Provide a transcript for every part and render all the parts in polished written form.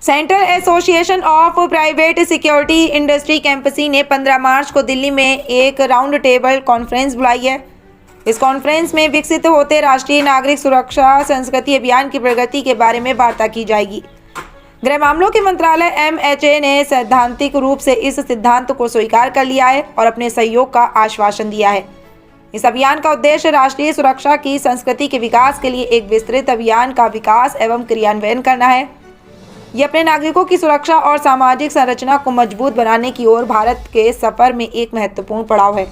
Central association of private security industry CAPSI ने 15 मार्च को दिल्ली में एक राउंड टेबल कॉन्फ्रेंस बुलाई है। इस कॉन्फ्रेंस में विकसित होते राष्ट्रीय नागरिक सुरक्षा संस्कृति अभियान की प्रगति के बारे में वार्ता की जाएगी। गृह मामलों के मंत्रालय MHA ने सैद्धांतिक रूप से इस सिद्धांत को स्वीकार कर लिया है और अपने सहयोग का आश्वासन दिया है। इस अभियान का उद्देश्य राष्ट्रीय सुरक्षा की संस्कृति के विकास के लिए एक विस्तृत अभियान का विकास एवं क्रियान्वयन करना है। ये अपने नागरिकों की सुरक्षा और सामाजिक संरचना को मजबूत बनाने की ओर भारत के सफर में एक महत्वपूर्ण पड़ाव है।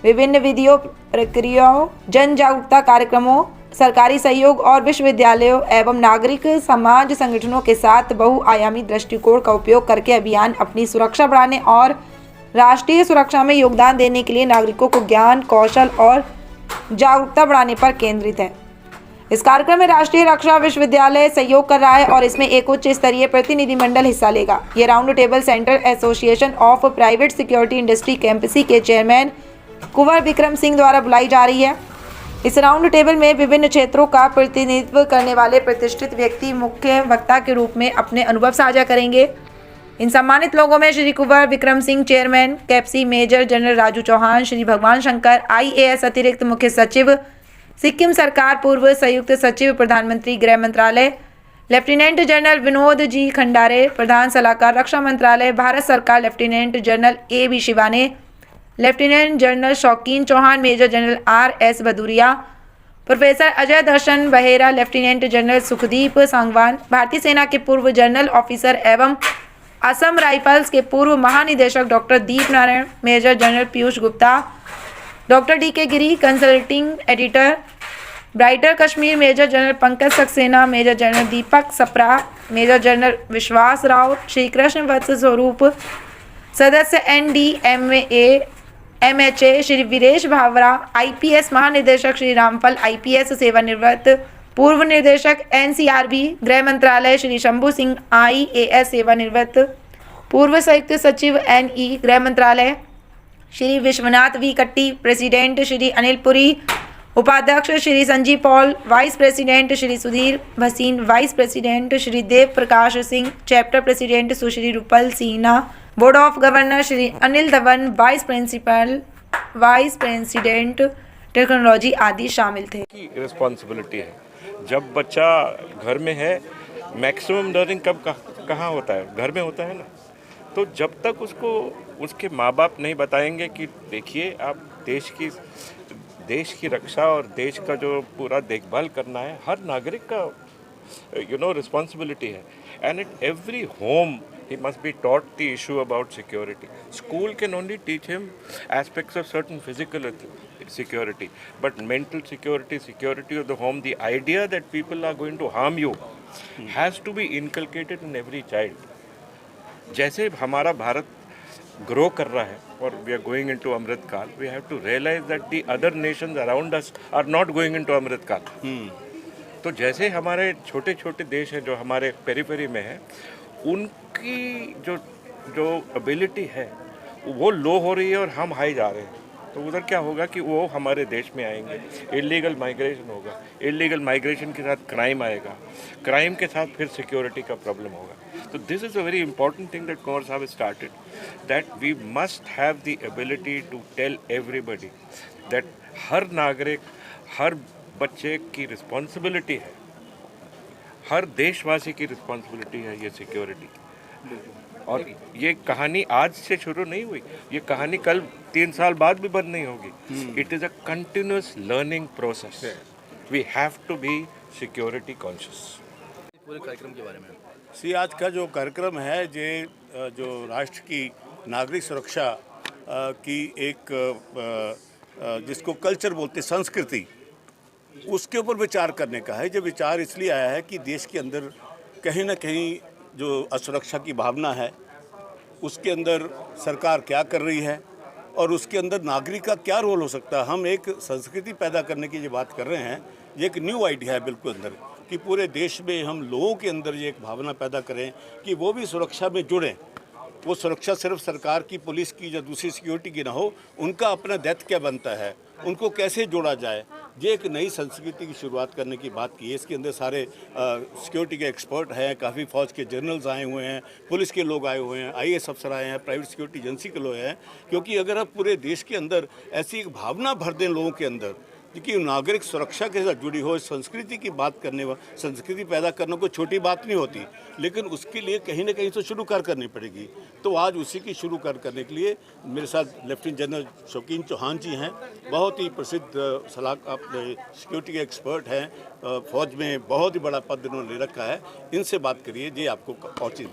विभिन्न विधियों, प्रक्रियाओं, जन जागरूकता कार्यक्रमों, सरकारी सहयोग और विश्वविद्यालयों एवं नागरिक समाज संगठनों के साथ बहुआयामी दृष्टिकोण का उपयोग करके अभियान अपनी सुरक्षा बढ़ाने और राष्ट्रीय सुरक्षा में योगदान देने के लिए नागरिकों को ज्ञान, कौशल और जागरूकता बढ़ाने पर केंद्रित है। इस कार्यक्रम में राष्ट्रीय रक्षा विश्वविद्यालय सहयोग कर रहा है और इसमें एक उच्च स्तरीय प्रतिनिधिमंडल हिस्सा लेगा। ये round table central association of private security industry CAPSI के चेयरमैन कुंवर विक्रम सिंह द्वारा बुलाई जा रही है। इस राउंड टेबल में विभिन्न क्षेत्रों का प्रतिनिधित्व करने वाले प्रतिष्ठित व्यक्ति मुख्य वक्ता के रूप में अपने अनुभव साझा करेंगे। इन सम्मानित लोगों में Shri Kunwar Vikram Singh chairman CAPSI, major general Raju Chauhan, Shri Bhagwan Shankar IAS अतिरिक्त मुख्य सचिव सिक्किम सरकार, पूर्व संयुक्त सचिव प्रधानमंत्री गृह मंत्रालय, lieutenant general Vinod G Khandare, प्रधान सलाहकार रक्षा मंत्रालय भारत सरकार, lieutenant general AB Shivane, lieutenant general Shaukeen Chauhan, major general RS Bhadauria, professor Ajay Darshan Behera, lieutenant general Sukhdeep Sangwan, भारतीय सेना के पूर्व जनरल ऑफिसर एवं असम राइफल्स के पूर्व महानिदेशक doctor Deep Narayan, major general Piyush Gupta, doctor DK Giri, consulting editor brighter Kashmir, major general Pankaj Saxena, major general Deepak Sapra, major general Vishwas Rao, Shri Krishna Vats स्वरूप, सदस्य NDMA MHA Shri Viresh भावरा, IPS महानिदेशक श्री रामफल IPS सेवानिवृत्त, पूर्व निदेशक NCRB गृह मंत्रालय श्री शंभू सिंह IAS सेवानिवृत्त, पूर्व संयुक्त सचिव NE गृह मंत्रालय श्री विश्वनाथ V कट्टी, प्रेसिडेंट श्री अनिल पुरी, उपाध्यक्ष Shri Sanjeev Paul, vice president Shri Sudhir Bhasin, vice president Shri Dev Prakash Singh, chapter president Sushri Rupal Sinha, board of governor Shri Anil Dhawan, vice principal, vice president technology आदि शामिल थे। रिस्पॉन्सिबिलिटी है। जब बच्चा घर में है, मैक्सिमम लर्निंग कहाँ होता है? घर में होता है ना। तो जब तक उसको उसके माँ बाप नहीं बताएंगे कि देखिए आप देश की रक्षा और देश का जो पूरा देखभाल करना है, हर नागरिक का रिस्पॉन्सिबिलिटी है। And at every home he must be taught the issue about security. School can only teach him aspects of certain physical security, but mental security, security of the home, the idea that people are going to harm you has to be inculcated in every child. जैसे हमारा Bharat grow कर रहा है और we are going into अमृत काल, we have to realize that the other nations around us are not going into अमृत काल. तो जैसे हमारे छोटे छोटे देश हैं जो हमारे पेरिफेरी में है, उनकी जो एबिलिटी है वो लो हो रही है और हम हाई जा रहे हैं। तो उधर क्या होगा कि वो हमारे देश में आएंगे, इलीगल माइग्रेशन होगा, इलीगल माइग्रेशन के साथ क्राइम आएगा, क्राइम के साथ फिर सिक्योरिटी का प्रॉब्लम होगा। तो this is a very important thing that Kunwar साहब started, that we must have the ability to tell everybody that हर नागरिक, हर बच्चे की रिस्पॉन्सिबिलिटी है, हर देशवासी की रिस्पॉन्सिबिलिटी है ये सिक्योरिटी। और ये कहानी आज से शुरू नहीं हुई, ये कहानी कल 3 साल बाद भी बंद नहीं होगी। It is a continuous learning process. We have to be security conscious. पूरे कार्यक्रम के बारे में आज का जो कार्यक्रम है ये जो राष्ट्र की नागरिक सुरक्षा की एक जिसको कल्चर बोलते, संस्कृति, उसके ऊपर विचार करने का है। जो विचार इसलिए आया है कि देश के अंदर कहीं ना कहीं जो असुरक्षा की भावना है, उसके अंदर सरकार क्या कर रही है और उसके अंदर नागरिक का क्या रोल हो सकता है। हम एक संस्कृति पैदा करने की जो बात कर रहे हैं, ये एक न्यू आइडिया है बिल्कुल अंदर, कि पूरे देश में हम लोगों के अंदर ये एक भावना पैदा करें कि वो भी सुरक्षा में जुड़ें। वो सुरक्षा सिर्फ सरकार की, पुलिस की या दूसरी सिक्योरिटी की ना हो, उनका अपना दायित्व क्या बनता है, उनको कैसे जोड़ा जाए। ये एक नई संस्कृति की शुरुआत करने की बात की है। इसके अंदर सारे सिक्योरिटी के एक्सपर्ट हैं, काफ़ी फौज के जनरल्स आए हुए हैं, पुलिस के लोग आए हुए हैं, IAS अफसर आए हैं, प्राइवेट सिक्योरिटी एजेंसी के लोग हैं। क्योंकि अगर आप पूरे देश के अंदर ऐसी एक भावना भर दें लोगों के अंदर कि नागरिक सुरक्षा के साथ जुड़ी हो, संस्कृति की बात करने व संस्कृति पैदा करना कोई छोटी बात नहीं होती, लेकिन उसके लिए कहीं ना कहीं तो शुरू करनी पड़ेगी। तो आज उसी की शुरू करने के लिए मेरे साथ लेफ्टिनेंट जनरल शौकीन चौहान जी हैं, बहुत ही प्रसिद्ध अपने सिक्योरिटी के एक्सपर्ट हैं, फौज में बहुत ही बड़ा पद इन्होंने ले रखा है। इनसे बात करिए, ये आपको पहुँची।